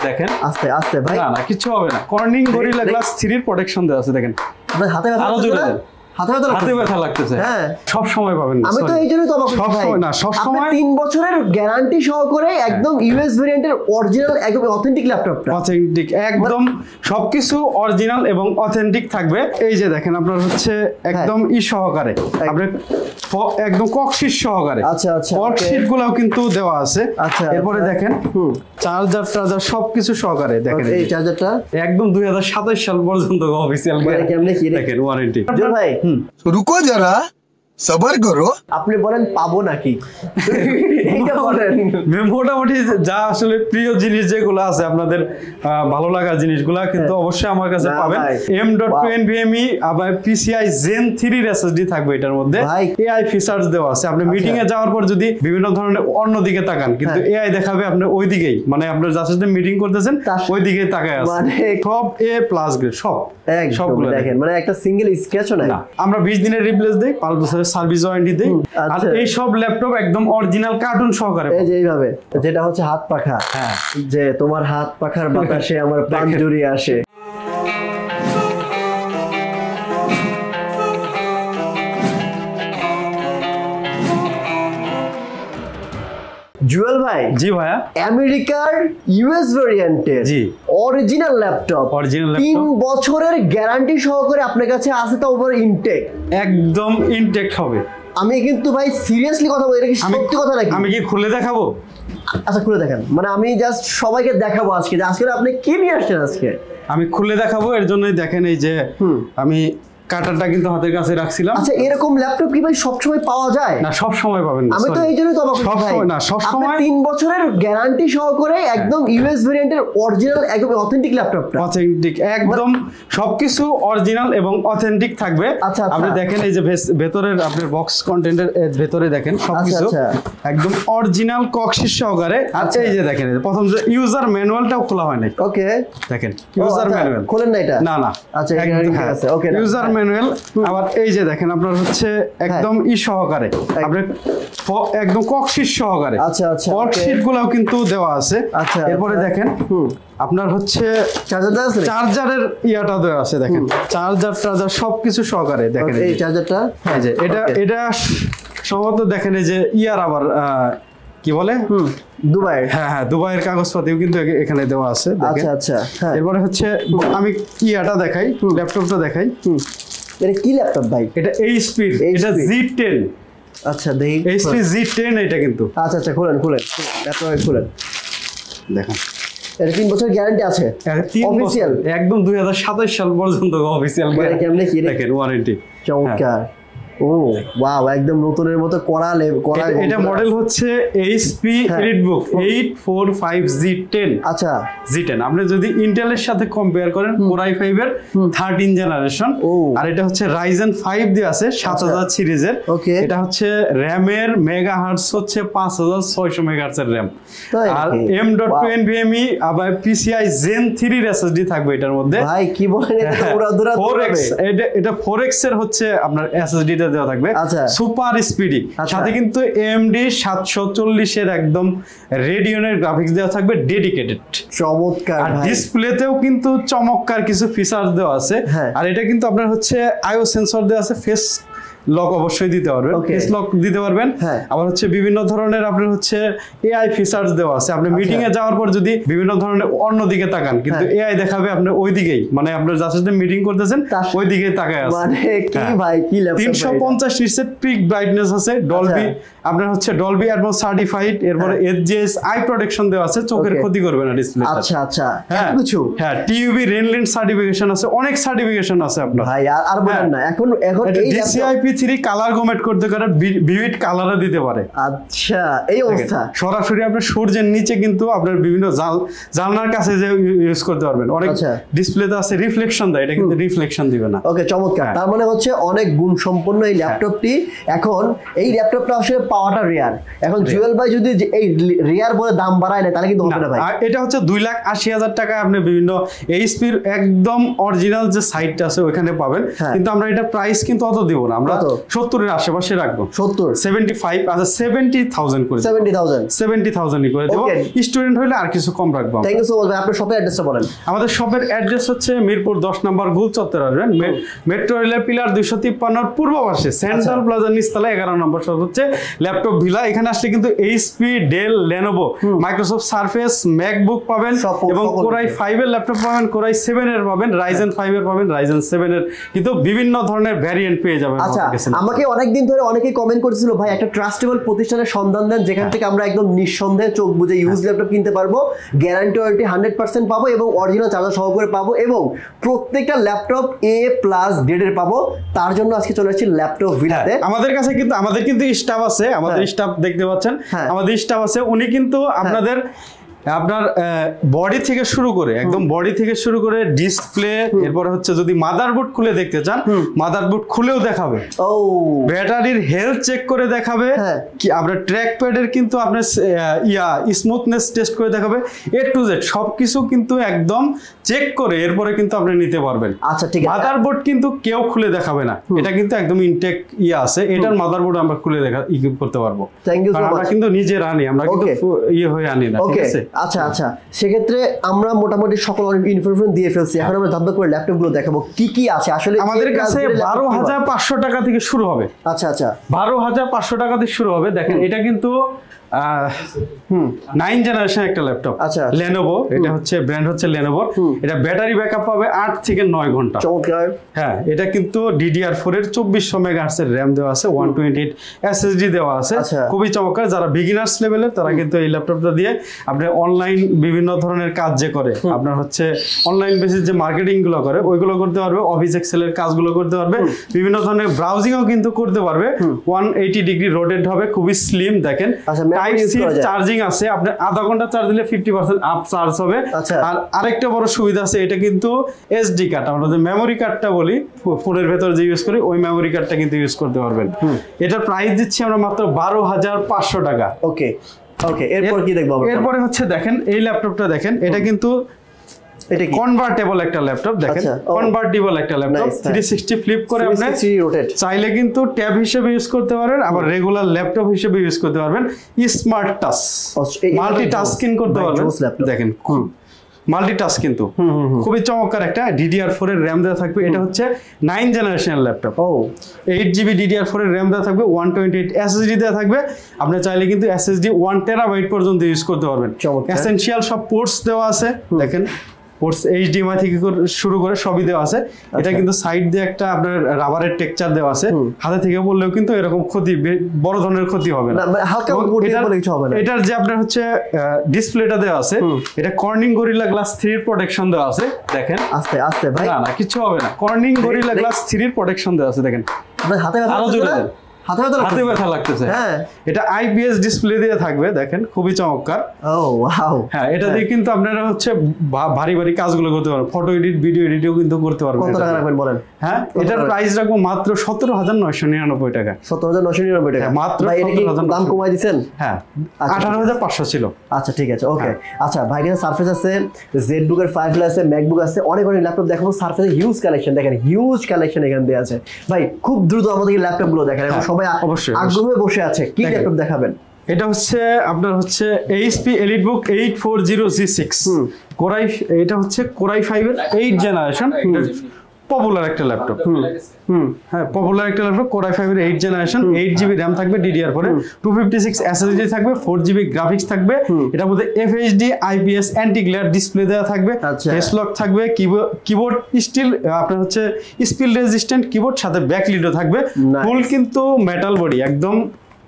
দেখেন আস্তে আস্তে ভাই, না না কিছু হবে না। কর্নিং গরিলা গ্লাস 3 এর প্রোটেকশন দেওয়া আছে দেখেন। আপনার হাতে ব্যথা লাগতেছে হ্যাঁ, সব সময় পাবেন না। আমি তো এই জন্যই তো অবাক সব ভাই, সময় না, সব সময় 3 বছরের গ্যারান্টি সহকারে একদম ইউএস ভেরিয়েন্টের অরিজিনাল একদম অথেন্টিক ল্যাপটপটা, অথেন্টিক একদম সবকিছু অরিজিনাল এবং অথেন্টিক থাকবে। এই যে দেখেন আপনার হচ্ছে একদম সহকারে আপনি একদম ককশিট সহকারে। আচ্ছা আচ্ছা, ককশিট গুলাও কিন্তু দেওয়া আছে। আচ্ছা, এরপরে দেখেন চার্জার সবকিছু সহকারে দেখেন। এই চার্জারটা একদম 2027 সাল পর্যন্ত অফিশিয়াল কেমনে কি দেখেন ওয়ারেন্টি। ভাই রুকো যারা সবার করো, আপনি বলেন পাবো নাকি মোটামুটি যা আসলে প্রিয় জিনিস যেগুলো আছে আপনাদের ভালো লাগার জিনিসগুলা কিন্তু অবশ্যই আমার কাছে পাবেন। M.2 NVMe আবার PCI Gen 3 SSD থাকবে এটার মধ্যে। AI ফিচারস দেওয়া আছে। আপনি মিটিং এ যাওয়ার পর যদি বিভিন্ন ধরনের অন্য দিকে তাকান কিন্তু AI দেখাবে আপনি ওই দিকেই, মানে আপনার যার সাথে মিটিং করতেছেন ওই দিকেই তাকায় আছে। সব A+ গ্রেড সবগুলো দেখেন, মানে একটা সিঙ্গেল স্ক্র্যাচও নাই। আমরা 20 দিনের রিপ্লেস দেই, 5 বছরের সার্ভিস ওয়ারেন্টি দেই। আর এই সব ল্যাপটপ একদম অরিজিনাল কার্টুন সহকারে। এই যে এইভাবে যেটা হচ্ছে হাত পাখা, যে তোমার হাত পাখার বাতাসে আমার প্রাণ জুড়িয়ে আসে। জুয়েল ভাই, জি ভাইয়া, আমেরিকার ইউএস ভেরিয়েন্টের জি অরিজিনাল ল্যাপটপ 3 বছরের গ্যারান্টি সহকারে আপনার কাছে আছে, তো ওভার ইনটেক একদম ইনটেক হবে। আমি কিন্তু ভাই সিরিয়াসলি কথা বলি, এটা কি সত্যি কথা নাকি? আমি কি খুলে দেখাবো? আচ্ছা খুলে দেখেন, মানে আমি জাস্ট সবাইকে দেখাবো আজকে যে আজকে আপনি কি নিয়ে আসছেন। আজকে আমি খুলে দেখাবো, এর জন্যই দেখেন এই যে আমি কাটারটা কিন্তু হাতের কাছে রাখছিলাম। আচ্ছা এরকম ল্যাপটপ কি ভাই সব সময় পাওয়া যায়? না সব সময় পাবেন না। আমি তো এই জন্যই তো অবাক সব সময় না, সব সময় 3 বছরের গ্যারান্টি সহকারে একদম ইউএস ভেরিয়েন্টের অরিজিনাল একদম অথেন্টিক ল্যাপটপটা, অথেন্টিক একদম সবকিছু অরিজিনাল এবং অথেন্টিক থাকবে। আপনি দেখেন এই যে ভেতরের আপনার বক্স কন্টেন্টের ভেতরে দেখেন সবকিছু একদম অরিজিনাল ককশিট সহকারে। আচ্ছা এই যে দেখেন প্রথম যে ইউজার ম্যানুয়ালটাও খোলা হয় নাই। ওকে দেখেন ইউজার ম্যানুয়াল খোলেন না এটা? না না, আচ্ছা ঠিক আছে, ওকে ইউজার ম্যানুয়াল। আবার এই যে দেখেন আপনার হচ্ছে একদম সহকারে আপনি একদম ককশিট সহকারে। আচ্ছা আচ্ছা, ককশিট গুলাও কিন্তু দেওয়া আছে। আচ্ছা এরপরে দেখেন আপনার হচ্ছে চার্জারের ইয়াটা দেওয়া আছে। দেখেন চার্জার সবকিছু সহকারে দেখেন। এই চার্জারটা এই যে এটা সম্ভবত দেখেন এই যে আবার কি বলে দুবাই, হ্যাঁ দুবাইয়ের কাগজপাতিও কিন্তু এখানে দেওয়া আছে। আচ্ছা আচ্ছা, এরপরে হচ্ছে আমি ইয়াটা দেখাই, ল্যাপটপটা দেখাই। এটা কি ল্যাপটপ ভাই? এটা HP, এটা Z10। আচ্ছা দেখি, HP Z10 এটা কিন্তু। আচ্ছা আচ্ছা খুলেন ল্যাপটপ খুলেন, দেখেন এটা 3 বছর গ্যারান্টি আছে অফিশিয়াল, একদম 2027 সাল পর্যন্ত অফিশিয়াল কেমনে কি দেখেন ওয়ারেন্টি। চমৎকার। ও ওয়াও, একদম নতুনের মতো করা। এটা মডেল হচ্ছে HP EliteBook 845G10। আচ্ছা Z10 আপনি যদি ইন্টেলের সাথে কম্পেয়ার করেন Core i5 এর 13 জেনারেশন, আর এটা হচ্ছে Ryzen 5 দিয়ে আছে 7000 সিরিজের। এটা হচ্ছে RAM এর মেগাহার্টজ হচ্ছে 5600 মেগাহার্টজ এর RAM। আর M.2 NVMe আবার PCI Gen 3 SSD থাকবে এটার মধ্যে। ভাই কি বলেন, এটা উড়াধুরা 4x, এটা 4x এর হচ্ছে আপনার SSD টা দেওয়া থাকবে, সুপার স্পিডি। সাথে কিন্তু AMD 740 এর একদম রেডিয়নের গ্রাফিক্স দেওয়া থাকবে ডেডিকেটেড। চমৎকার। আর ডিসপ্লেতেও কিন্তু চমৎকার কিছু ফিচারস দেওয়া আছে। আর এটা কিন্তু আপনার হচ্ছে আইও সেন্সর দেওয়া আছে, ফেস লক অবশ্যই দিতে পারবেন, ফেস লক দিতে পারবেন। আবার হচ্ছে বিভিন্ন ধরনের আপনার হচ্ছে AI ফিচারস দেওয়া আছে। আপনি মিটিং এ যাওয়ার পর যদি বিভিন্ন ধরনের অন্য দিকে তাকান কিন্তু AI দেখাবে আপনি ওই দিকেই, মানে আপনার যার সাথে মিটিং করতেছেন ওই দিকেই তাকায় আছে। মানে কি ভাই কি ল্যাপটপ? 350 নিটসের পিক ব্রাইটনেস আছে, ডলবি আপনার হচ্ছে ডলবি অ্যাটমস সার্টিফাইড। এরপরে HGS আই প্রোটেকশন দেওয়া আছে, চোখের ক্ষতি করবে না ডিসপ্লে। আচ্ছা আচ্ছা, এত কিছু। হ্যাঁ TUV রেনলিন সার্টিফিকেশন আছে, অনেক সার্টিফিকেশন আছে আপনার। ভাই আর বলেন না, এখন এই DCI-P3 কালার কমেট করতে পারে, ভিভিড কালারও দিতে পারে। আচ্ছা এই অবস্থা। সরাসরি আপনি সূর্যের নিচে কিন্তু আপনার বিভিন্ন জানলার কাছে যে ইউজ করতে পারবেন। অনেক ডিসপ্লেতে আছে রিফ্লেকশন দেয়, এটা কিন্তু রিফ্লেকশন দিবে না। ওকে চমৎকার। তার মানে হচ্ছে অনেক গুণ সম্পন্ন এই ল্যাপটপটি। এখন এই ল্যাপটপটা আসলে পাওয়াটা রেয়ার। এখন জুয়েল ভাই যদি এই রেয়ার বলে দাম বাড়ায় না তাহলে কিন্তু হবে না ভাই। এটা হচ্ছে 2,80,000 টাকা আপনি বিভিন্ন এইচপির একদম অরিজিনাল যে সাইটটা আছে ওখানে পাবেন, কিন্তু আমরা এটা প্রাইস কিন্তু অত দিব না, আমরা 70 এর আশেপাশে রাখবো। 75 আচ্ছা 70,000 করে 70,000 করে দেব। স্টুডেন্ট হলে আর কিছু কম রাখবো। থ্যাংক ইউ সো মাচ ভাই। আপনার শপের অ্যাড্রেসটা বলেন। আমাদের শপের অ্যাড্রেস হচ্ছে মিরপুর 10 নম্বর গোল চত্বর আসবেন, মেট্রো রেলের পিলার 253 পূর্ব পাশে সেন্ট্রাল প্লাজার নিচতলা 11 নম্বর শপ হচ্ছে ল্যাপটপ ভিলা। এখানে আসলে কিন্তু HP, Dell, Lenovo, Microsoft Surface, MacBook পাবেন এবং কোরাই 5 এর ল্যাপটপ পাবেন, কোরাই 7 এর পাবেন, রাইজেন 5 এর পাবেন, রাইজেন 7 এর কিন্তু বিভিন্ন ধরনের ভ্যারিয়েন্ট পেয়ে যাবেন। আচ্ছা, আমাকে অনেকদিন ধরে অনেকেই কমেন্ট করেছিল ভাই একটা ট্রাস্টেবল প্রতিষ্ঠানের সন্ধান দেন যেখান থেকে আমরা একদম নিঃসন্দেহে চোখ বুজে ইউজ ল্যাপটপ কিনতে পারবো, গ্যারান্টি ওয়ারেন্টি 100% পাবো এবং অরিজিনাল চার্জার সহকারে পাবো এবং প্রত্যেকটা ল্যাপটপ A+ গ্রেডের পাবো। তার জন্য আজকে চলে আসছি ল্যাপটপ ভিলাতে। আমাদের কাছে কিন্তু আমাদের স্টাফ আছে, আমাদের স্টাফ দেখতে পাচ্ছেন, আমাদের স্টাফ আছে, উনি কিন্তু আপনাদের আপনার বডি থেকে শুরু করে একদম বডি থেকে শুরু করে ডিসপ্লে, এরপর হচ্ছে যদি মাদারবোর্ড খুলে দেখতে চান মাদারবোর্ড খুলেও দেখাবে, ব্যাটারির হেলথ চেক করে দেখাবে, কি আপনার ট্র্যাক প্যাডের কিন্তু আপনার স্মুথনেস টেস্ট করে দেখাবে, A to Z সবকিছু কিন্তু একদম চেক করে এরপরে কিন্তু আপনি নিতে পারবেন। আচ্ছা ঠিক আছে। মাদারবোর্ড কিন্তু কেউ খুলে দেখাবে না, এটা কিন্তু একদম ইনটেক আছে, এটার মাদারবোর্ড আমরা খুলে করতে পারবো। Thank you so much. আমরা কিন্তু নিজের আনি, আমরা কিন্তু হয়ে আনি না, ঠিক আছে? আচ্ছা আচ্ছা, সেক্ষেত্রে আমরা মোটামুটি সকল ইনফরমেশন দিয়ে ফেলছি। এখন আমরা ধাপ ধাপ করে ল্যাপটপ গুলো দেখাবো কি কি আছে। আসলে আমাদের কাছে 12,500 টাকা থেকে শুরু হবে। আচ্ছা আচ্ছা, 12,500 টাকা থেকে শুরু হবে। দেখেন এটা কিন্তু 9 জেনারেশন একটা ল্যাপটপ, আচ্ছা লেনোভো, এটা হচ্ছে ব্র্যান্ড হচ্ছে লেনোভো। এটা ব্যাটারি ব্যাকআপ পাবে 8 থেকে 9 ঘন্টা। চমৎকার। হ্যাঁ, এটা কিন্তু DDR4 এর 2400 মেগাহার্টজ এর র‍্যাম দেওয়া আছে, 128 SSD দেওয়া আছে, খুবই চমৎকার। যারা বিগিনার্স লেভেলের তারা কিন্তু এই ল্যাপটপটা দিয়ে আপনি অনলাইন বিভিন্ন ধরনের কাজ যে করে, আপনার হচ্ছে অনলাইন বেসিস যে মার্কেটিং গুলো করে ওইগুলো করতে পারবে, অফিস এক্সেলের কাজগুলো করতে পারবে, বিভিন্ন ধরনের ব্রাউজিংও কিন্তু করতে পারবে। 180 ডিগ্রি রোটেট হবে, খুবই স্লিম। দেখেন টাইপ সি চার্জিং আছে, আপনি আধা ঘন্টা চার্জ দিলে 50% আপ চার্জ হবে। আর আরেকটা বড় সুবিধা আছে, এটা কিন্তু এসডি কার্ড, আমরা যে মেমোরি কার্ডটা বলি ফোনের ভেতর যে ইউজ করি ওই মেমোরি কার্ডটা কিন্তু ইউজ করতে পারবেন। এটার প্রাইস দিচ্ছি আমরা মাত্র 12,500 টাকা। ওকে ওকে, এরপর কি দেখবো? এরপরে হচ্ছে দেখেন এই ল্যাপটপটা দেখেন, এটা কিন্তু এটা কনভার্টেবল একটা ল্যাপটপ। দেখেন কনভার্টেবল একটা ল্যাপটপ, 360 ফ্লিপ করে আপনি চাইলে কিন্তু ট্যাব হিসেবে ইউজ করতে পারবেন, আবার রেগুলার ল্যাপটপ হিসেবে ইউজ করতে পারবেন, স্মার্ট টাচ মাল্টিটাস্কিং করতে পারবেন। দেখেন মাল্টিটাস্ক কিন্তু খুবই চমৎকার একটা। DDR4 এর র‍্যাম দেওয়া থাকবে, এটা হচ্ছে 9 জেনারেশনের ল্যাপটপ। 8GB DDR4 এর র‍্যাম দেওয়া থাকবে, 128 SSD দেওয়া থাকবে। আপনি চাইলে কিন্তু SSD 1 টেরাবাইট পর্যন্ত ইউজ করতে পারবেন। এসেনশিয়াল সব পোর্টস দেওয়া আছে, দেখেন পোর্টস HDMI থেকে শুরু করে সবই দেওয়া আছে। এটা কিন্তু সাইড দিয়ে একটা আপনার রাবারের টেক্সচার দেওয়া আছে, হাতে থেকে বললেও কিন্তু এরকম ক্ষতি বড় ধরনের ক্ষতি হবে না, হালকা কিছু হবে না। এটার যে আপনার হচ্ছে ডিসপ্লেটা দেওয়া আছে, এটা কর্নিং গরিলা গ্লাস 3 এর প্রোটেকশন দেওয়া আছে। দেখেন আস্তে আস্তে ভাই, না না কিছু হবে না, কর্নিং গরিলা গ্লাস 3 এর প্রোটেকশন দেওয়া আছে। দেখেন হাতে আরো জোরে দেন, হাতে ব্যথা লাগতেছে। হ্যাঁ, এটা IPS ডিসপ্লে দিয়ে থাকবে, দেখেন খুবই চমৎকার। ও ওয়াও। হ্যাঁ, এটা দিয়ে কিন্তু আপনারা হচ্ছে ভারী ভারী কাজগুলো করতে পারবেন, ফটো এডিট, ভিডিও এডিটও কিন্তু করতে পারবেন। কত টাকা রাখবেন বলেন? হ্যাঁ, এটার প্রাইস রাখবো মাত্র 17,999 টাকা। 17,999 টাকা মাত্র। ভাই এটা কি দাম কমাই দিবেন? হ্যাঁ, 18,500 ছিল। আচ্ছা ঠিক আছে, ওকে। আচ্ছা ভাই, এখানে সারফেস আছে, জেডবুক এর 5 আছে, ম্যাকবুক আছে, অনেক অনেক ল্যাপটপ দেখাবো। সারফেসের হিউজ কালেকশন, দেখেন হিউজ কালেকশন এখানে দেয়া আছে। ভাই খুব দ্রুত আমাদের এই ল্যাপটপ গুলো দেখেন, সবাই অবশ্যই আগ্রহে বসে আছে। কি ল্যাপটপ দেখাবেন? এটা হচ্ছে আপনার হচ্ছে HP EliteBook 840G6 কোরাই, এটা হচ্ছে কোরাই 5 এর 8 জেনারেশন, পপুলার একটা ল্যাপটপ। হ্যাঁ, পপুলার একটা ল্যাপটপ, কোরাই 5 এর 8 জেনারেশন, 8GB RAM থাকবে DDR4 এ, 256 SSD থাকবে, 4GB গ্রাফিক্স থাকবে। এটার মধ্যে FHD IPS anti glare display দেওয়া থাকবে, ফেস লক থাকবে, কিবোর্ড স্টিল আপনার হচ্ছে স্পিল রেজিস্ট্যান্ট কিবোর্ড, সাথে ব্যাকলিডও থাকবে। ফুল কিন্তু মেটাল বডি, একদম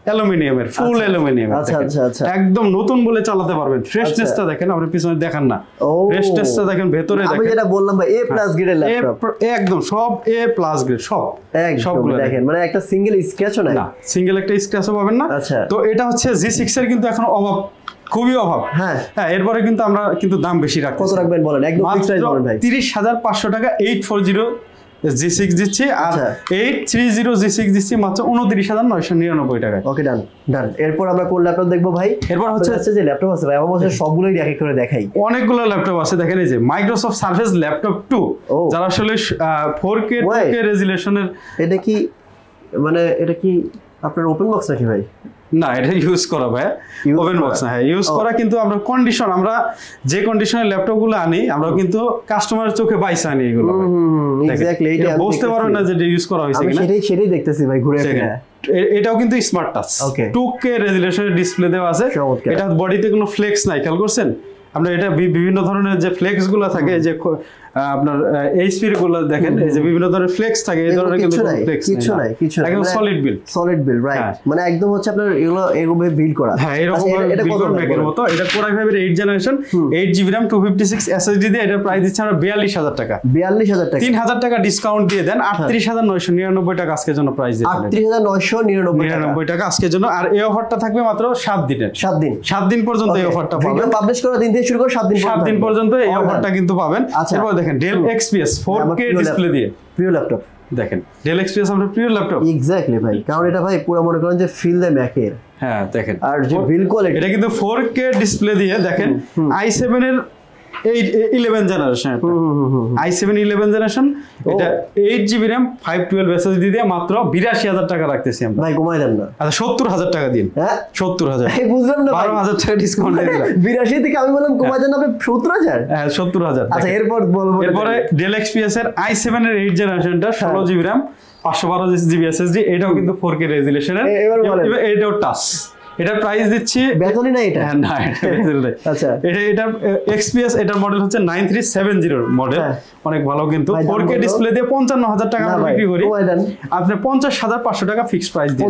অ্যালুমিনিয়ামের, ফুল অ্যালুমিনিয়ামের। আচ্ছা আচ্ছা আচ্ছা, একদম নতুন বলে চালাতে পারবেন। ফ্রেশনেসটা দেখেন, আপনি পিছনে দেখান না, ফ্রেশনেসটা দেখেন, ভেতরে দেখেন। আমি যেটা বললাম ভাই A+ গ্রেডের ল্যাপটপ, একদম সব A+ গ্রেড, সবগুলো দেখেন, মানে একটা সিঙ্গেল স্ক্র্যাচও নাই, না সিঙ্গেল একটা স্ক্র্যাচও পাবেন না। তো এটা হচ্ছে G6 এর কিন্তু এখন অভাব, খুবই অভাব। হ্যাঁ হ্যাঁ, এরপরে কিন্তু আমরা কিন্তু দাম বেশি রাখছি। কত রাখবেন বলেন? একদম ফিক্স প্রাইস বলেন ভাই। 30,500 টাকা 840 G6 দিচ্ছি আর 830 G6 দিচ্ছি মাত্র 29,999 টাকায়। ওকে ডান ডান। এরপর আমরা কোন ল্যাপটপ দেখবো ভাই? এরপর হচ্ছে যে ল্যাপটপ আছে ভাই, আমার মনে সবগুলোই এক এক করে দেখাই। অনেকগুলো ল্যাপটপ আছে, দেখেন এই যে মাইক্রোসফট সার্ফেস ল্যাপটপ 2, যারা আসলে 4K 2K রেজুলেশনের। এটা কি মানে এটা কি আপনার ওপেন বক্স নাকি ভাই? না, এটা ইউজ করা ভাই, ওপেন বক্স না। হ্যাঁ ইউজ করা, কিন্তু আমরা কন্ডিশন, আমরা যে কন্ডিশনের ল্যাপটপ গুলো আনি আমরা কিন্তু কাস্টমারের চোখে বাইসা আনি এগুলো। এক্স্যাক্টলি, এটা বুঝতে পারবেন না যে এটা ইউজ করা হয়েছে কিনা। আমি সেটাই দেখতেছি ভাই ঘুরে ফিরে। এটাও কিন্তু স্মার্ট টাচ, 2K রেজুলেশনের ডিসপ্লে দেওয়া আছে। এটা বডিতে কোনো ফ্লেক্স নাই, খেয়াল করছেন আপনার? এটা বিভিন্ন ধরনের যে ফ্লেক্স গুলো থাকে, যে আপনার এইচপি গুলো দেখেন, এই যে বিভিন্ন ধরনের ফ্লেক্স থাকে, এই ধরনের কিন্তু ফ্লেক্স কিছু নাই, একদম সলিড বিল্ড, রাইট। মানে একদম হচ্ছে আপনার এগুলো এভাবে বিল্ড করা। হ্যাঁ, এরকম এটা কত ম্যাকের মতো। এটা Core i5 এর 8 জেনারেশন, 8GB RAM 256 SSD দিয়ে এটা প্রাইস দিচ্ছে আমরা 42,000 টাকা। 42,000 টাকা, 3,000 টাকা ডিসকাউন্ট দিয়ে দেন, 38,999 টাকা আজকের জন্য প্রাইস দিয়ে দেন। 38,999 টাকা আজকের জন্য। আর এই অফারটা থাকবে মাত্র 7 দিনের, 7 দিন পর্যন্ত এই অফারটা পাবেন। ভিডিও পাবলিশ করার দিন থেকে শুরু করে 7 দিন পর্যন্ত এই অফারটা কিন্তু পাবেন। এরপর দেখেন ডেল XPS 4K ডিসপ্লে দিয়ে প্রিয় ল্যাপটপ। দেখেন ডেল XPS আমরা প্রিয় ল্যাপটপ। এক্স্যাক্টলি ভাই, কারণ এটা ভাই পুরো মনে করেন যে ফিল দ্য ম্যাকের। হ্যাঁ দেখেন, আর যে বিল কোয়ালিটি, এটা কিন্তু 4K ডিসপ্লে দিয়ে। দেখেন i7 এর 11 জেনারেশন, i7 11 জেনারেশন, এটা 8GB RAM 512 SSD দিয়ে মাত্র 82,000 টাকা রাখতেছি আমরা। ভাই কমাই দেন না? আচ্ছা 70,000 টাকা দিন। হ্যাঁ 70,000, এই বুঝলাম না, 12,000 টাকা ডিসকাউন্ট দিয়ে দিলাম। 82 থেকে আমি বললাম কমাই দেন আপনি 70,000। হ্যাঁ 70,000। আচ্ছা এরপর বলবো, এরপরে ডেল XPS এর i7 এর 8 জেনারেশনটা 16GB RAM 512GB SSD, এটাও কিন্তু 4K রেজুলেশনের, এটাও টাচ। এটা প্রাইস দিচ্ছি, বেতনই না এটা? না এটা বেতন নাই। আচ্ছা এটা XPS, এটার মডেল হচ্ছে 9370 মডেল, অনেক ভালো। কিন্তু 4K ডিসপ্লে দিয়ে 55,000 টাকা আমরা বিক্রি করি। আপনি 50,500 টাকা ফিক্স প্রাইস দিন।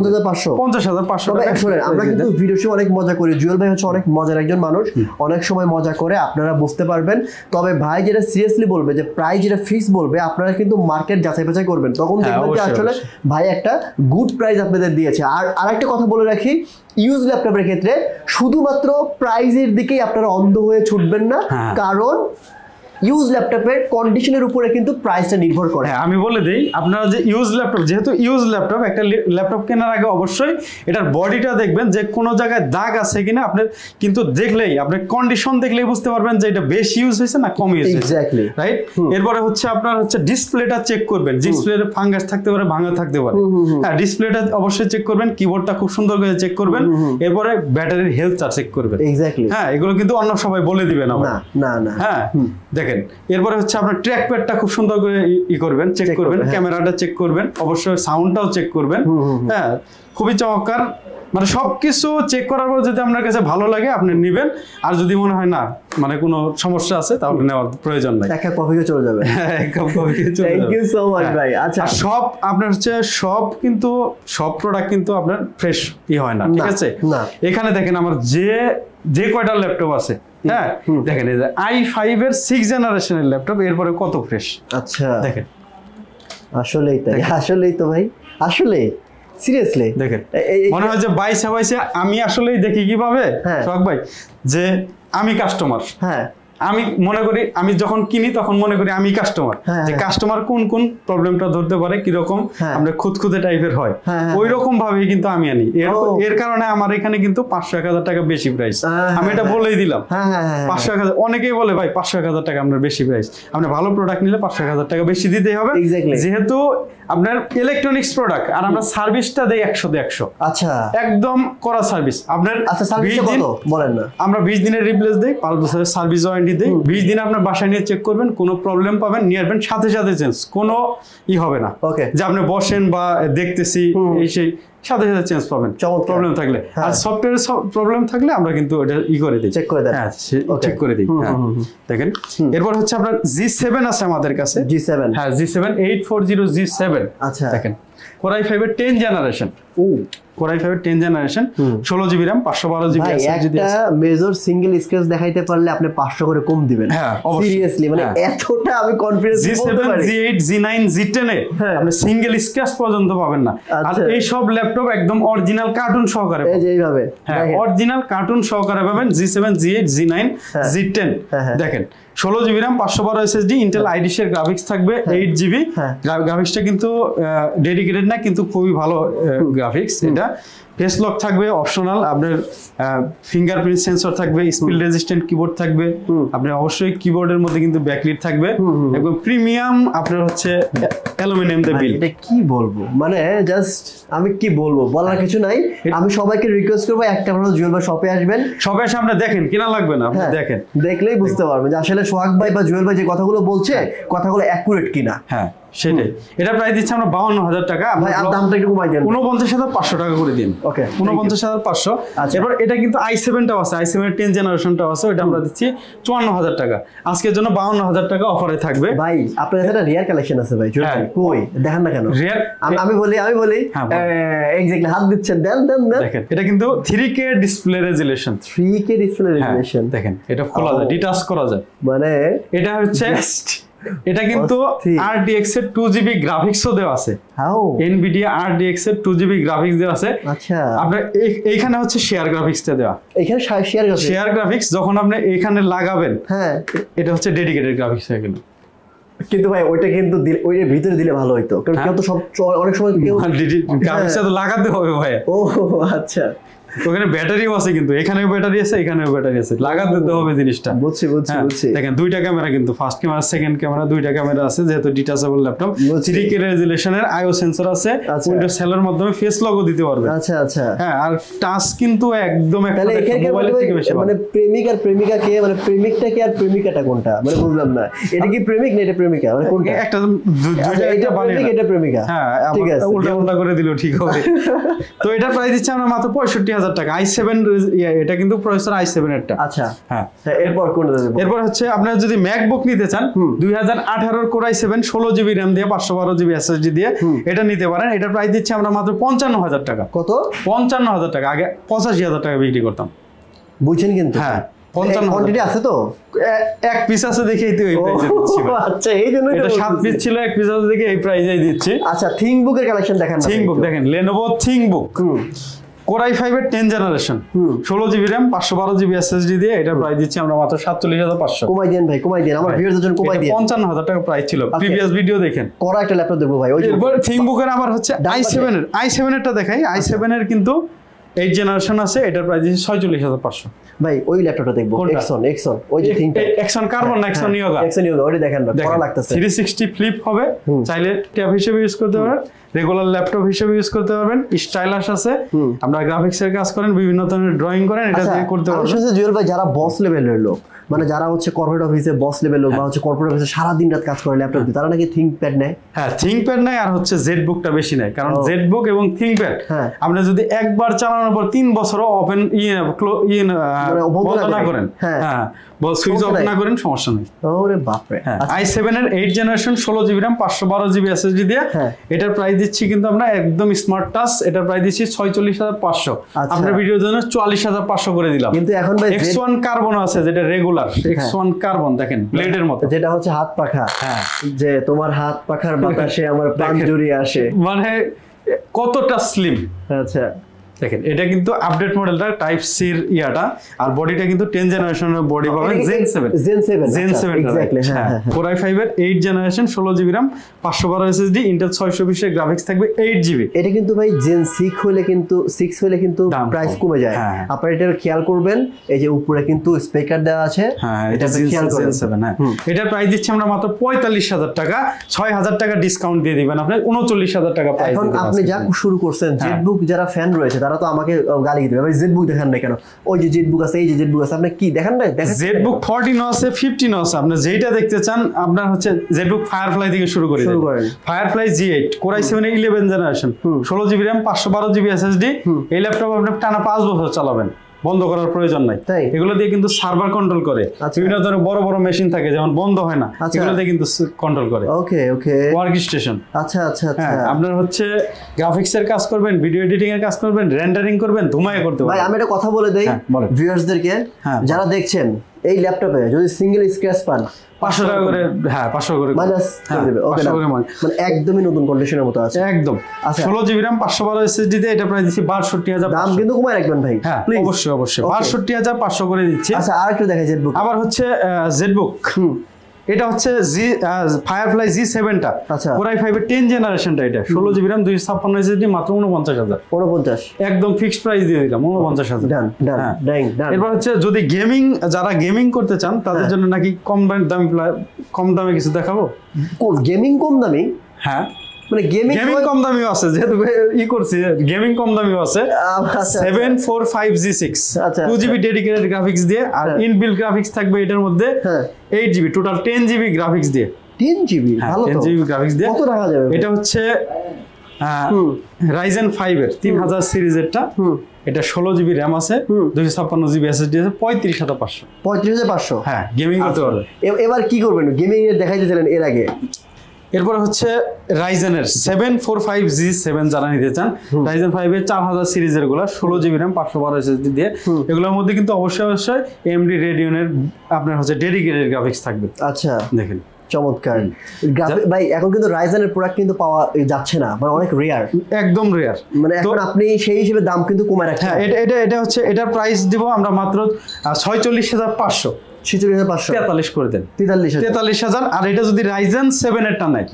50,500 টাকা। আমরা কিন্তু ভিডিওতে অনেক মজা করি, জুয়েল ভাই হচ্ছে অনেক মজার একজন মানুষ, অনেক সময় মজা করে, আপনারা বুঝতে পারবেন। তবে ভাই যেটা সিরিয়াসলি বলবে, যে প্রাইস যেটা ফিক্স বলবে, আপনারা কিন্তু মার্কেট যাচাই বাছাই করবেন, তখন দেখবেন যে আসলে ভাই একটা গুড প্রাইস আপনাদের দিয়েছে। আর আরেকটা কথা বলে রাখি, ইউজ ল্যাপটপের ক্ষেত্রে শুধুমাত্র প্রাইজের দিকেই আপনারা অন্ধ হয়ে ছুটবেন না, কারণ ইউজ ল্যাপটপের কন্ডিশনের উপরে কিন্তু প্রাইসটা নির্ভর করে। হ্যাঁ আমি বলে দেই, আপনারা যে ইউজ ল্যাপটপ, যেহেতু ইউজ ল্যাপটপ, একটা ল্যাপটপ কেনার আগে অবশ্যই এটার বডিটা দেখবেন যে কোনো জায়গায় দাগ আছে কিনা। আপনার কিন্তু দেখলেই, আপনার কন্ডিশন দেখলেই বুঝতে পারবেন যে এটা বেশি ইউজ হয়েছে না কম ইউজ হয়েছে। Exactly, right. এরপরে হচ্ছে আপনার হচ্ছে ডিসপ্লেটা চেক করবেন, ডিসপ্লেতে ফাঙ্গাস থাকতে পারে, ভাঙা থাকতে পারে। হ্যাঁ ডিসপ্লেটা অবশ্যই চেক করবেন, কিবোর্ডটা খুব সুন্দর করে চেক করবেন, এরপরে ব্যাটারির হেলথটা চেক করবেন। এক্স্যাক্টলি, হ্যাঁ এগুলো কিন্তু অন্য সবাই বলে দিবে না। না হ্যাঁ দেখেন, এরপরে হচ্ছে আপনার ট্র্যাক প্যাডটা খুব সুন্দর করে করবেন, চেক করবেন, ক্যামেরাটা চেক করবেন, অবশ্যই সাউন্ডটাও চেক করবেন। হ্যাঁ খুবই চমৎকার, মানে সবকিছু চেক করার পর যদি আপনার কাছে ভালো লাগে আপনি নেবেন, আর যদি মনে হয় না মানে কোনো সমস্যা আছে তাহলে নেওয়ার প্রয়োজন নাই, এক কাপ কফিতে চলে যাবে। এক কাপ কফিতে চলে যাবে। থ্যাংক ইউ সো মাচ ভাই। আচ্ছা সব আপনার হচ্ছে সব কিন্তু সব প্রোডাক্ট কিন্তু আপনার ফ্রেশ হয় না, ঠিক আছে? এখানে দেখেন আমার যে কয়টা ল্যাপটপ আছে, হ্যাঁ দেখেন এই যে i5 এর 6 জেনারেশনের ল্যাপটপ, এরপরে কত ফ্রেশ। আচ্ছা দেখেন, আসলেই তাই, আসলেই তো ভাই, আসলে সিরিয়াসলি দেখেন মনে হয় যে বাইসা আমি আসলেই দেখি কিভাবে শখ ভাই, যে আমি কাস্টমার। হ্যাঁ আমি মনে করি, আমি যখন কিনি তখন মনে করি আমি কাস্টমার, যে কাস্টমার কোন কোন প্রবলেমটা ধরতে পারে, কিরকম আমরা খুদখুদে টাইপের হয়, ওই রকম ভাবেই কিন্তু আমি আনি। এর কারণে আমার এখানে কিন্তু 500-1,000 টাকা বেশি প্রাইস, আমি এটা বলেই দিলাম। 500-1,000, অনেকেই বলে ভাই 500-1,000 টাকা আপনার বেশি প্রাইস, আপনি ভালো প্রোডাক্ট নিলে 500-1,000 টাকা বেশি দিতেই হবে, যেহেতু আপনার ইলেকট্রনিক্স প্রোডাক্ট, আর আমরা সার্ভিসটা দেই 100-100। আচ্ছা একদম করা সার্ভিস আপনার। আচ্ছা সার্ভিস কত বলেন না? আমরা 20 দিনের রিপ্লেস দেই, 5 বছরের সার্ভিস ওয়ারেন্টি দেই। 20 দিন আপনার বাসায় নিয়ে চেক করবেন, কোনো প্রবলেম পাবেন নিয়ে আসবেন, সাথে সাথে চেঞ্জ, কোনো হবে না যে আপনি বসেন বা দেখতেছি এই সেই, সাথে সাথে চেঞ্জ পাবেন প্রবলেম থাকলে। আর সফটওয়্যারের প্রবলেম থাকলে আমরা কিন্তু এটা করে দিই, চেক করে দেই। হ্যাঁ চেক করে দিই। দেখেন এরপর হচ্ছে আপনার G7 আছে আমাদের কাছে। G7, হ্যাঁ G7 840 G7। আচ্ছা দেখেন Core i5 এর 10 জেনারেশন। Core i5 এর 10 generation 16 GB RAM 512 GB SSD একটা মেজর সিঙ্গেল স্ক্র্যাচ দেখাইতে পারলে আপনি 500 করে কম দিবেন। হ্যাঁ সিরিয়াসলি মানে এতটা আমি কনফিডেন্স বলতে পারি। G7 G9 G10 এ আপনি সিঙ্গেল স্ক্র্যাচ পর্যন্ত পাবেন না। আর এই সব ল্যাপটপ একদম অরিজিনাল কার্টুন সহকারে এই যে এইভাবে হ্যাঁ অরিজিনাল কার্টুন সহকারে পাবেন G7 G8 G9 G10 দেখেন 16 GB RAM 512 SSD Intel Irish এর গ্রাফিক্স থাকবে 8 জিবি গ্রাফিক্সটা কিন্তু ডেডিকেটেড না কিন্তু খুবই ভালো গ্রাফিক্স এটা ফেস লক থাকবে অপশনাল আপনার ফিঙ্গারপ্রিন্ট সেন্সর থাকবে স্পিড রেজিস্ট্যান্ট কিবোর্ড থাকবে আপনার অবশ্যই কিবোর্ডের মধ্যে কিন্তু ব্যাকলিট থাকবে একদম প্রিমিয়াম আপনার হচ্ছে অ্যালুমিনিয়াম দিয়ে বিল্ড এটা কি বলবো মানে জাস্ট আমি কি বলবো বলার কিছু নাই আমি সবাইকে রিকোয়েস্ট করব একটা ভালো জুয়েল ভাই শপে আসবেন শপে এসে আপনি দেখেন কিনা লাগবে না আপনি দেখেন দেখলেই বুঝতে পারবেন যে আসলে সোহাগ ভাই বা জুয়েল ভাই যে কথাগুলো বলছে কথাগুলো অ্যাকুরেট কিনা হ্যাঁ সেটাই এটা প্রাইস দিচ্ছি আমরা 52000 টাকা ভাই আর দামটা একটু কমাই দেন 49500 টাকা করে দিন ওকে 49500 এরপর এটা কিন্তু i7 টাও আছে i7 এর 10 জেনারেশনটাও আছে এটা আমরা দিচ্ছি 54000 টাকা আজকের জন্য 52000 টাকা অফারে থাকবে ভাই আপনার কাছে একটা রিয়ার কালেকশন আছে ভাই জুয়েল ভাই কই দেখেন না কেন রিয়ার আমি বলি এক্স্যাক্টলি হাত দিচ্ছেন দেন দেখেন এটা কিন্তু 3K display resolution 3K display resolution দেখেন এটা খোলা যায় ডিটাচ করা যায় মানে এটা হচ্ছে এটা কিন্তু RTX এর 2GB গ্রাফিক্সও দেওয়া আছে Nvidia RTX এর 2GB গ্রাফিক্স দেওয়া আছে আচ্ছা আপনার এইখানে হচ্ছে শেয়ার গ্রাফিক্সটা দেওয়া এখানে শেয়ার গ্রাফিক্স যখন আপনি এখানে লাগাবেন হ্যাঁ এটা হচ্ছে ডেডিকেটেড গ্রাফিক্স হয়ে গেল কিন্তু ভাই ওইটা কিন্তু ওইটার ভিতরে দিলে ভালো হইতো কারণ কেউ তো সব অনেক সময় কেউ গ্রাফিক্সটা তো লাগাতে হবে ভাই ও আচ্ছা ওখানে ব্যাটারিও আছে কিন্তু এখানেও ব্যাটারি আছে এখানেও ব্যাটারি আছে লাগাতে দিতে হবে জিনিসটা বুঝছি দেখেন দুইটা ক্যামেরা কিন্তু ফার্স্ট ক্যামেরা সেকেন্ড ক্যামেরা দুইটা ক্যামেরা আছে যেহেতু ডিটাচেবল ল্যাপটপ 3K রেজোলিউশনের আইও সেন্সর আছে উইন্ডোজ সেলের মাধ্যমে ফেস লগও দিতে পারবে আচ্ছা হ্যাঁ আর টাচ কিন্তু একদম একটা মোবাইলের থেকে বেশি মানে প্রেমিক আর প্রেমিকা কে মানে প্রেমিকটা কে আর প্রেমিকাটা কোনটা মানে বুঝলাম না এটা কি প্রেমিক না এটা প্রেমিকা মানে কোনটা একটা দুইটা এটা প্রেমিক এটা প্রেমিকা হ্যাঁ ঠিক আছে উল্টা করে দিলেও ঠিক হবে তো এটা প্রাইস দিচ্ছি আমরা মাত্র 65000 টাকা i7 এটা কিন্তু প্রসেসর i7 এরটা আচ্ছা হ্যাঁ এরপর কোনটা দেব এরপর হচ্ছে আপনারা যদি ম্যাকবুক নিতে চান 2018 এর Core i7 16 জিবি RAM দিয়ে 512 জিবি SSD দিয়ে এটা নিতে পারেন এটা প্রাইস দিচ্ছি আমরা মাত্র 55000 টাকা কত 55000 টাকা আগে 85000 টাকা বিক্রি করতাম বুঝছেন কিন্তু হ্যাঁ 55 কোয়ান্টিটি আছে তো এক পিস আছে দেখেই তো এই প্রাইসে দিচ্ছি আচ্ছা এইজন্য এটা 7 পিস ছিল এক পিস আছে দেখে এই প্রাইসেই দিচ্ছি আচ্ছা থিংকবুকের কালেকশন দেখেন থিংকবুক দেখেন Lenovo থিংকবুক Core i5 এর 10 generation 16 GB RAM 512 GB SSD দিয়ে এটা প্রাইস দিচ্ছি আমরা মাত্র 47500 কমাই দেন ভাই কমাই দেন আমার ভিউয়ারদের জন্য কমাই দেন 55000 টাকা প্রাইস ছিল প্রিভিয়াস ভিডিও দেখেন Core একটা ল্যাপটপ দেখবো ভাই ওই থিংকবুকের আবার হচ্ছে i7 এরটা দেখাই i7 এর কিন্তু 8 জেনারেশন আছে এটার প্রাইস দিচ্ছি 46500 ভাই ওই ল্যাপটপটা দেখবো এক্সন ওই যে থিংকপ্যাড এক্সন কার্বন না এক্সন নিয়োগা ওইটা দেখেন না পড়া লাগতেছে 360 ফ্লিপ হবে চাইলে ট্যাব হিসেবে ইউজ করতে পারেন রেগুলার ল্যাপটপ হিসেবে ইউজ করতে পারবেন স্টাইলাশ আছে আমরা গ্রাফিক্সের কাজ করেন বিভিন্ন ধরনের ড্রয়িং করেন এটা দিয়ে করতে পারবেন আসলে জুয়েল ভাই যারা বস লেভেলের লোক মানে যারা হচ্ছে কর্পোরেট অফিসে বস লেভেল লোক বা হচ্ছে কর্পোরেট অফিসে সারা দিন রাত কাজ করে ল্যাপটপ দিয়ে তারা নাকি থিংকপ্যাড নেয় হ্যাঁ থিংকপ্যাড নেয় আর হচ্ছে জেটবুকটা বেশি নেয় কারণ জেটবুক এবং থিংকপ্যাড আপনি যদি একবার চালানোর পর 3 বছরও ওপেন বন্ধ না করেন হ্যাঁ সুইচ অফ না করেন সমস্যা নেই ওরে বাপ রে i7 এর 8 generation 16 GB RAM 512 GB SSD দিয়ে এটার প্রাইস দিচ্ছি কিন্তু আমরা একদম স্মার্ট টাচ এটার প্রাইস দিচ্ছি 46500 আপনার ভিডিওর জন্য 44500 করে দিলাম কিন্তু এখন ভাই X1 কার্বন আছে যেটা রেগুলার X1 কার্বন দেখেন ব্লেডের মতো যেটা হচ্ছে হাত পাখা হ্যাঁ যে তোমার হাত পাখার বাতাসে আমার প্রাণ জড়িয়ে আসে মানে কতটা স্লিম আচ্ছা দেখেন এটা কিন্তু আপডেট মডেলটা টাইপ সি এর ইয়াটা আর বডিটা কিন্তু 10 জেনারেশনের বডি পাবেন Zen 7 এক্স্যাক্টলি হ্যাঁ Core i5 এর 8 generation 16 GB RAM 512 SSD Intel 620 এর গ্রাফিক্স থাকবে 8 জিবি এটা কিন্তু ভাই Zen 6 হলে কিন্তু প্রাইস কমে যায় আপনারা এটা খেয়াল করবেন এই যে উপরে কিন্তু স্পিকার দেওয়া আছে হ্যাঁ এটা খেয়াল করবেন Zen 7 হ্যাঁ এটার প্রাইস দিচ্ছি আমরা মাত্র 45000 টাকা 6000 টাকা ডিসকাউন্ট দিয়ে দিবেন আপনি 39000 টাকা প্রাইস এখন আপনি যা শুরু করছেন জেটবুক যারা ফ্যান রয়েছে তারা তো আমাকে গালি দিবে ভাই জেটবুক দেখেন না কেন ওই যে জেটবুক আছে এই যে জেটবুক আছে আপনি কি দেখেন না দেখেন জেটবুক 14 আছে 15 আছে আপনি যেটা দেখতে চান আপনার হচ্ছে জেটবুক ফায়ারফ্লাই থেকে শুরু করেন ফায়ারফ্লাই G8 Core i7 এর 11 generation 16 GB RAM 512 GB SSD এই ল্যাপটপ আপনি টানা 5 বছর চালাবেন বন্ধ করার প্রয়োজন নাই। এগুলো দিয়ে কিন্তু সার্ভার কন্ট্রোল করে। বিভিন্ন ধরনের বড় বড় মেশিন থাকে যেমন বন্ধ হয় না, এগুলো দিয়ে কিন্তু কন্ট্রোল করে। ওকে ওকে, ওয়ার্ক স্টেশন। আচ্ছা আচ্ছা আচ্ছা, আপনার হচ্ছে গ্রাফিক্স এর কাজ করবেন, ভিডিও এডিটিং এর কাজ করবেন, রেন্ডারিং করবেন, ধুমায় করতে পারবেন। ভাই আমি একটা কথা বলে দেই ভিউয়ার্সদেরকে, যারা দেখছেন এই ল্যাপটপে যদি সিঙ্গেল স্ক্র্যাচ পান 500 টাকা করে, 500 করে মাইনাস করে দেবে। ওকে, মানে একদমই নতুন কন্ডিশনের মতো আছে একদম। 16 জিবি RAM 512 SSD দিয়ে এটা প্রায় দিচ্ছি 62,000। দাম কিন্তু কমায় রাখবেন ভাই, প্লিজ। অবশ্যই অবশ্যই 62,500 করে দিচ্ছি। আচ্ছা আরেকটু দেখাই জেটবুক। আবার হচ্ছে জেটবুক, এটা হচ্ছে ফায়ারফ্লাই G7 টা, Core i5 এর 10 জেনারেশনটা। এটা 16 জিবি RAM 256 SSD মাত্র 49,000। 49 একদম ফিক্সড প্রাইস দিয়ে দিলাম 49,000। ডান ডান ডান। এরপর হচ্ছে যদি যারা গেমিং করতে চান তাদের জন্য নাকি কম দামে কিছু দেখাবো। গেমিং কম দামি? হ্যাঁ, মানে গেমিং কম দামিও আছে, যেহেতু করছি গেমিং কম দামিও আছে। 745G6 2GB ডেডিকেটেড গ্রাফিক্স দিয়ে, আর ইনবিল্ট গ্রাফিক্স থাকবে এটার মধ্যে 8GB, টোটাল 10GB গ্রাফিক্স দিয়ে। 10GB ভালো তো, 10GB গ্রাফিক্স দিয়ে কত টাকা যাবে? এটা হচ্ছে Ryzen 5 এর 3000 সিরিজেরটা। এটা 16GB RAM আছে, 256GB SSD আছে, 35,500। 35,500, হ্যাঁ গেমিং করতে পারবে। এবার কি করবেন, গেমিং এর দেখাই দিয়েছিলেন এর আগে। এরপর হচ্ছে Ryzen এর 745G7 যারা নিতে চান, Ryzen 5 এর 4000 সিরিজের গুলা 16GB RAM 512 SSD দিয়ে। এগুলোর মধ্যে কিন্তু অবশ্যই অবশ্যই AMD Radeon এর আপনার হচ্ছে ডেডিকেটেড গ্রাফিক্স থাকবে। আচ্ছা দেখেন, চমৎকার ভাই। এখন কিন্তু Ryzen এর প্রোডাক্ট কিন্তু পাওয়া যাচ্ছে না, মানে অনেক রেয়ার, একদম রেয়ার। মানে এখন আপনি সেই হিসেবে দাম কিন্তু কমায় রাখছেন। হ্যাঁ, এটা হচ্ছে এটার প্রাইস দিব আমরা মাত্র 46,500। 46,543 করে দেন, 43,000। আর এটা যদি Ryzen 7 এরটা নাই,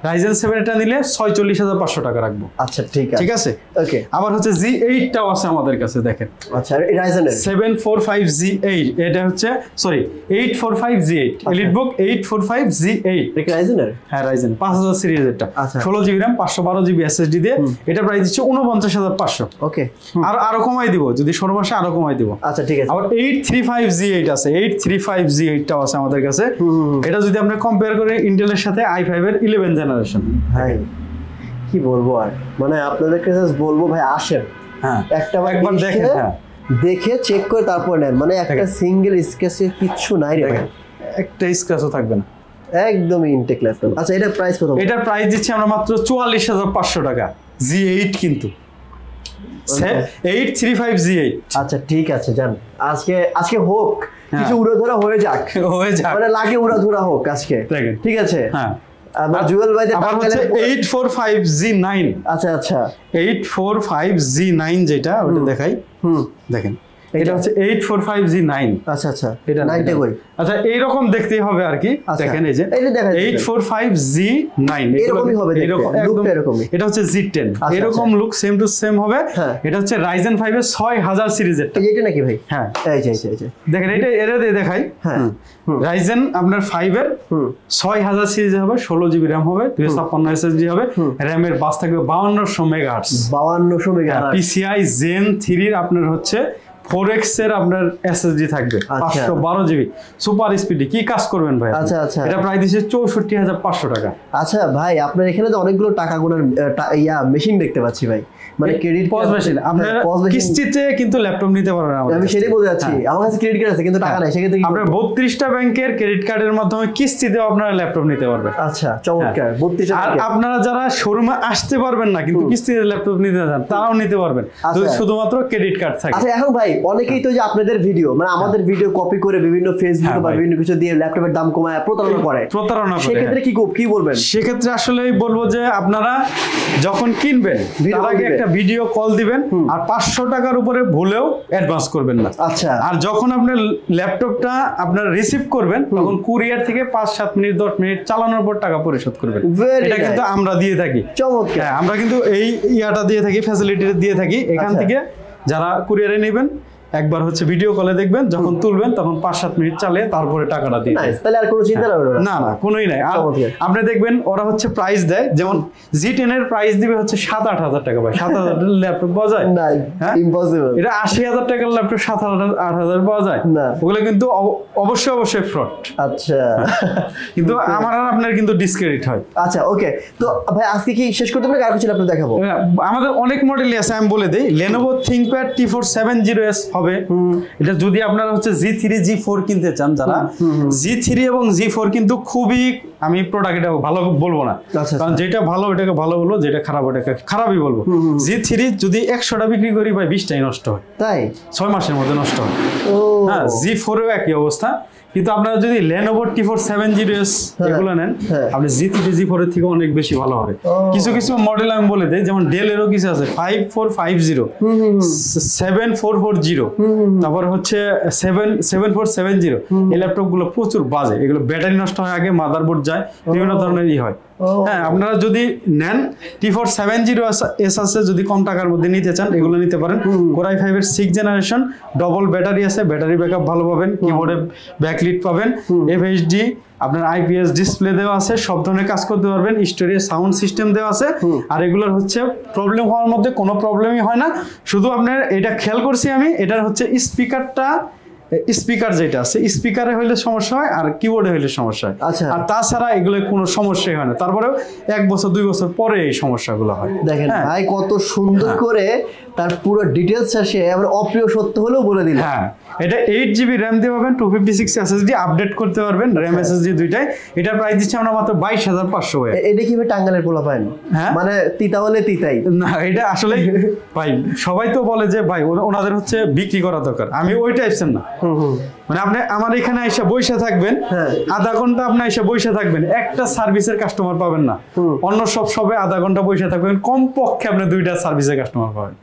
Ryzen 7 এরটা নিলে 46,500 টাকা রাখবো। আচ্ছা ঠিক আছে, ঠিক আছে ওকে। আবার হচ্ছে G8 টাও আছে আমাদের কাছে, দেখেন। আচ্ছা Ryzen এর 745G8, এটা হচ্ছে সরি 845G8 EliteBook 845G8। এটা Ryzen এর? হ্যাঁ Ryzen 5000 সিরিজ এটা। 16GB RAM 512GB SSD দিয়ে এটা প্রাইস দিচ্ছে 49,500। ওকে, আরো কমাই দিব যদি 16 মাসে আরো কমাই দিব। আচ্ছা ঠিক আছে। আবার 835G8 আছে, 835G8 টাও আছে আমাদের কাছে। এটা যদি আমরা কম্পেয়ার করি ইন্টেলের সাথে i5 এর 11 জেনারেশন। ভাই কি বলবো আর, মানে আপনাদেরকে জাস্ট বলবো ভাই আসেন, হ্যাঁ একবার দেখেন, হ্যাঁ দেখে চেক করে তারপর নেন। মানে একটা সিঙ্গেল স্ক্র্যাচে কিচ্ছু নাই রে ভাই, একটা স্ক্র্যাচও থাকবে না, একদমই ইনটেক ল্যাপটপ। আচ্ছা এটার প্রাইস কত? এটার প্রাইস দিচ্ছি আমরা মাত্র 44,500 টাকা। G8 কিন্তু 835G8। আচ্ছা ঠিক আছে জান, আজকে হোক কিছু উড়াধুরা হয়ে যাক, মানে লাগে উড়াধুরা হোক আজকে, ঠিক আছে। হ্যাঁ আমার জুয়েল ভাই আবার হচ্ছে 845G9। আচ্ছা আচ্ছা 845G9 যেটা ওটা দেখাই, দেখেন এটা হচ্ছে 845G9। আচ্ছা আচ্ছা এটা 9টা কই? আচ্ছা এইরকম দেখতেই হবে আর কি, দেখেন এই যে এটা দেখেন 845G9 এরকমই হবে, এরকম লুকটা এরকমই। এটা হচ্ছে G10, এরকম লুক সেম টু সেম হবে। এটা হচ্ছে Ryzen 5 এর 6000 সিরিজের। এইটা নাকি ভাই? হ্যাঁ এই যে দেখেন এটা দিয়ে দেখাই। হ্যাঁ Ryzen আপনার 5 এর 6000 সিরিজ হবে, 16GB RAM হবে, 256 SSD হবে, RAM এর বাস থাকবে 5200 মেগাহার্টজ। 5200 মেগাহার্টজ। PCI Zen 3 এর আপনার হচ্ছে 4X এর আপনার SSD থাকবে, 512GB সুপার স্পিডে। কি কাজ করবেন ভাই? আচ্ছা আচ্ছা এটা প্রাইস দিচ্ছে 64,500 টাকা। আচ্ছা ভাই আপনার এখানে তো অনেকগুলো টাকা গোনার মেশিন দেখতে পাচ্ছি ভাই, মানে ক্রেডিট পজ মেশিন। আপনারা কিস্তিতে কিন্তু ল্যাপটপ নিতে পারবেন। আমি সেটাই বলতে যাচ্ছি, আমার কাছে ক্রেডিট কার্ড আছে কিন্তু টাকা নাই, সেক্ষেত্রে আপনারা 32টা ব্যাংকের ক্রেডিট কার্ডের মাধ্যমে কিস্তিতেও আপনারা ল্যাপটপ নিতে পারবেন। আচ্ছা চমৎকার। 32টা। আর আপনারা যারা শোরুমে আসতে পারবেন না কিন্তু কিস্তিতে ল্যাপটপ নিতে চান তারাও নিতে পারবেন, যদি শুধুমাত্র ক্রেডিট কার্ড থাকে। আচ্ছা এখন ভাই অনেকেই তো যে আপনাদের ভিডিও মানে আমাদের ভিডিও কপি করে বিভিন্ন ফেসবুক বা বিভিন্ন কিছু দিয়ে ল্যাপটপের দাম কমায় প্রতারণা করে, সেক্ষেত্রে কি বলবেন? সেক্ষেত্রে আসলেই বলবো যে আপনারা যখন কিনবেন তার আগে একটা ভিডিও কল দিবেন, আর 500 টাকার উপরে ভুলেও অ্যাডভান্স করবেন না। আচ্ছা আর যখন আপনার ল্যাপটপটা আপনার রিসিভ করবেন তখন কুরিয়ার থেকে 5-7 মিনিট 10 মিনিট চালানোর পর টাকা পরিশোধ করবেন। এটা কিন্তু আমরা দিয়ে থাকি। চমৎকার। আমরা কিন্তু এই ইয়াটা দিয়ে থাকি, ফ্যাসিলিটি দিয়ে থাকি। এখান থেকে যারা কুরিয়ারে নেবেন একবার হচ্ছে ভিডিও কলে দেখবেন, যখন তুলবেন তখন 5-7 মিনিট চালিয়ে তারপরে টাকাটা দিয়ে। তাহলে আর কোনো চিন্তা না কোনোই নাই। আর আপনি দেখবেন ওরা হচ্ছে প্রাইস দেয়, যেমন G10 এর প্রাইস দিবে হচ্ছে 7-8 হাজার টাকা। ভাই 7,000 টাকার ল্যাপটপ পাওয়া যায়? ইম্পসিবল। এটা 80,000 টাকার ল্যাপটপ 7-8 হাজার পাওয়া যায় না, ওগুলো কিন্তু অবশ্যই ফ্রড। আচ্ছা কিন্তু আমার আর আপনার কিন্তু ডিসক্রেডিট হয়। আচ্ছা ওকে, তো ভাই আজকে কি শেষ করতে হবে, আর কিছু ল্যাপটপ দেখাবো? আমাদের অনেক মডেলই আছে, আমি বলে দেই। Lenovo ThinkPad T4 70S হবে। এটা যদি আপনারা হচ্ছে G3 G4 কিনতে চান যারা, G3 এবং G4 কিন্তু খুবই, আমি প্রোডাক্ট এটা ভালো বলবো না, কারণ যেটা ভালো ওটাকে ভালো বলবো, যেটা খারাপ ওটাকে খারাপই বলবো। G3 যদি 100টা বিক্রি করি ভাই 20টাই নষ্ট হয়, তাই 6 মাসের মধ্যে নষ্ট হয়। হ্যাঁ, G4 এও একই অবস্থা। কিন্তু আপনারা যদি Lenovo T470S এগুলো নেন, আপনি G3 G4 এর থেকে অনেক বেশি ভালো হবে। কিছু কিছু মডেল আমি বলে দেই, যেমন ডেল এরও কিছু আছে 5450, 7440, তারপর হচ্ছে 7470। এই ল্যাপটপ গুলো প্রচুর বাজে, এগুলো ব্যাটারি নষ্ট হয় আগে, মাদারবোর্ড যায়, বিভিন্ন ধরনের হয়। হ্যাঁ, আপনারা যদি নেন T470S আছে, যদি কম টাকার মধ্যে নিতে চান এগুলো নিতে পারেন। Core i5 এর 6th জেনারেশন, ডবল ব্যাটারি আছে, ব্যাটারি ব্যাকআপ ভালো পাবেন, কিবোর্ডে ব্যাকলিট পাবেন, FHD আপনার IPS ডিসপ্লে দেওয়া আছে, সব ধরনের কাজ করতে পারবেন, স্টোরেজ সাউন্ড সিস্টেম দেওয়া আছে। আর এগুলোর হচ্ছে প্রবলেম হওয়ার মধ্যে কোনো প্রবলেমই হয় না। শুধু আপনার এটা খেয়াল করছি আমি, এটার হচ্ছে স্পিকার যেটা আছে, স্পিকারে হইলে সমস্যা হয় আর কিবোর্ডে হইলে সমস্যা হয়। আর তাছাড়া এগুলো কোনো সমস্যাই হয় না। তারপরেও 1 বছর 2 বছর পরে এই সমস্যাগুলো হয়। দেখেন ভাই কত সুন্দর করে তার পুরো ডিটেইলস আসে, আমরা অপ্রিয় সত্য হলেও বলে দিলাম। হ্যাঁ, এটা 8GB RAM দিয়ে পাবেন, 256 SSD আপডেট করতে পারবেন, RAM SSD দুইটাই। এটার প্রাইস দিচ্ছি আমরা মাত্র 22,500 টাকা। এটা কি টাঙ্গালের পোলা পান? হ্যাঁ, মানে তিতা হলে তিতাই না, এটা আসলে ভাই সবাই তো বলে যে ভাই ওনাদের হচ্ছে বিক্রি করা দরকার, আমি ওই টাইপসের না। মানে আপনি আমার এখানে এসে বসে থাকবেন, আধা ঘন্টা আপনি এসে বসে থাকবেন, একটা সার্ভিসের কাস্টমার পাবেন না। অন্য সব সবে আধা ঘন্টা বসে থাকবেন, কমপক্ষে আপনি 2টা সার্ভিসের কাস্টমার পাবেন।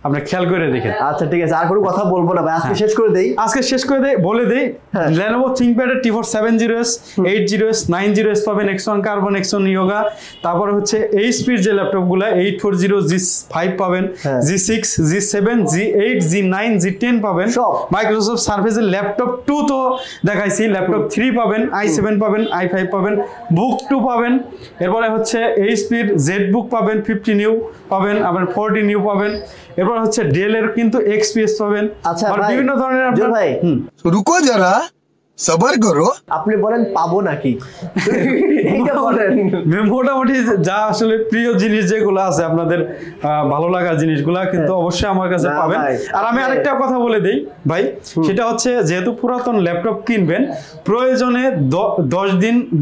আপনি খেয়াল করে দেখেন। আচ্ছা ঠিক আছে, আর কোনো কথা বলবো না ভাই, আজকে শেষ করে দেই। বলে দেই, Lenovo ThinkPad এর T470S, 80S, 90S পাবেন, X1 Carbon, X1 Yoga। তারপর হচ্ছে HP এর যে ল্যাপটপগুলো 840, G5 পাবেন, G6, G7, G8, G9, G10 পাবেন। মাইক্রোসফট সার্ফেসের ল্যাপটপ 2 তো দেখাইছি, ল্যাপটপ 3 পাবেন, i7 পাবেন, i5 পাবেন, বুক 2 পাবেন। এরপরে হচ্ছে HP এর ZBook পাবেন, 50 নিউ পাবেন, আবার 40 নিউ পাবেন। এরপর হচ্ছে ডেল এর কিন্তু XPS পাবেন। আচ্ছা আর বিভিন্ন ধরনের আপনার ভাই रुको जरा সবার করো। আপনি বলেন পাবো নাকি? এইটা বলেন। মোটামুটি যা আসলে প্রিয় জিনিস যেগুলো আছে আপনাদের ভালো লাগার জিনিসগুলা কিন্তু অবশ্যই আমার কাছে পাবেন। আর আমি আরেকটা কথা বলে দেই ভাই, সেটা হচ্ছে যেহেতু পুরাতন ল্যাপটপ কিনবেন, প্রয়োজনে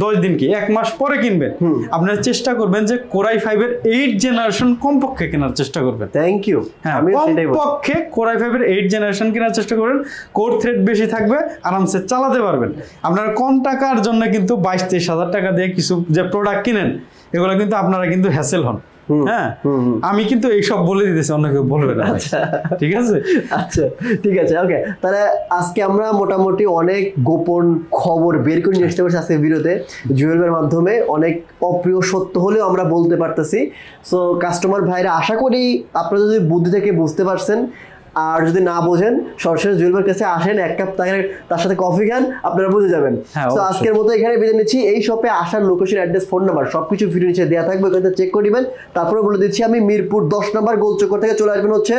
10 দিন কি 1 মাস পরে কিনবেন, আপনারা চেষ্টা করবেন যে Core i5 এর 8th জেনারেশন কমপক্ষে কেনার চেষ্টা করবেন। Thank you. আমি কমপক্ষে Core i5 এর 8th জেনারেশন কেনার চেষ্টা করবেন, কোর থ্রেড বেশি থাকবে, আরামসে চালাতে পারবেন। আপনারা কম টাকার জন্য কিন্তু 22-23 হাজার টাকা দিয়ে কিছু যে প্রোডাক্ট কিনেন, এগুলো কিন্তু আপনারা কিন্তু হ্যাসেল হন। হ্যাঁ, আমি কিন্তু এইসব বলে দিতেছি, অন্য কেউ বলবে না। ঠিক আছে, আচ্ছা ঠিক আছে, ওকে। তাহলে আজকে আমরা মোটামুটি অনেক গোপন খবর বের করে নিয়ে আসতে পারছি আজকে ভিডিওতে, জুয়েলের মাধ্যমে অনেক অপ্রিয় সত্য হলেও আমরা বলতে পারতেছি। সো কাস্টমার ভাইরা আশা করি আপনারা যদি বুদ্ধি থেকে বুঝতে পারছেন, আর যদি না বোঝেন সরাসরি জুয়েলের কাছে আসেন, 1 কাপ তার সাথে কফি খান, আপনারা বুঝে যাবেন। তো আজকের মতো এখানে বিদায় নিচ্ছি। এই শপে আসার লোকেশন, অ্যাড্রেস, ফোন নাম্বার সবকিছু ভিডিও নিচে দেওয়া থাকবে, ওখানে চেক করে নেবেন। তারপরে বলে দিচ্ছি আমি মিরপুর 10 নম্বর গোলচক্কর থেকে চলে আসবেন হচ্ছে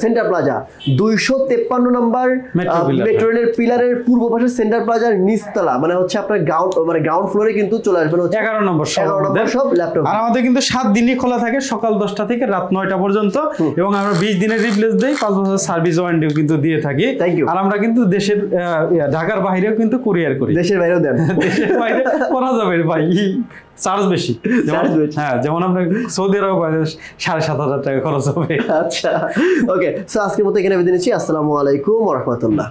সেন্টার প্লাজা 253 নম্বর মেট্রো রেলের পিলারের পূর্ব পাশে সেন্টার প্লাজার নিচতলা, মানে হচ্ছে আপনার গ্রাউন্ড ফ্লোরে কিন্তু চলে আসবেন হচ্ছে 11 নম্বর সব ল্যাপটপ। আর আমাদের কিন্তু 7 দিনই খোলা থাকে, সকাল 10টা থেকে রাত 9টা পর্যন্ত, এবং আমরা 20 দিনের রিপ্লেস দেই, 5 বছর সার্ভিস ওয়ারেন্টিও কিন্তু দিয়ে থাকি। আর আমরা কিন্তু দেশের ঢাকার বাইরেও কিন্তু কুরিয়ার করি, দেশের বাইরেও দেন। দেশের বাইরে করা যাবে ভাই, চার্জ বেশি। হ্যাঁ, যেমন আমরা সৌদি আরব 7,500 টাকা খরচ হবে। আচ্ছা ওকে, সো আজকের মতো এখানে বিদায় নিচ্ছি। আসসালামু আলাইকুম ওয়া রাহমাতুল্লাহ।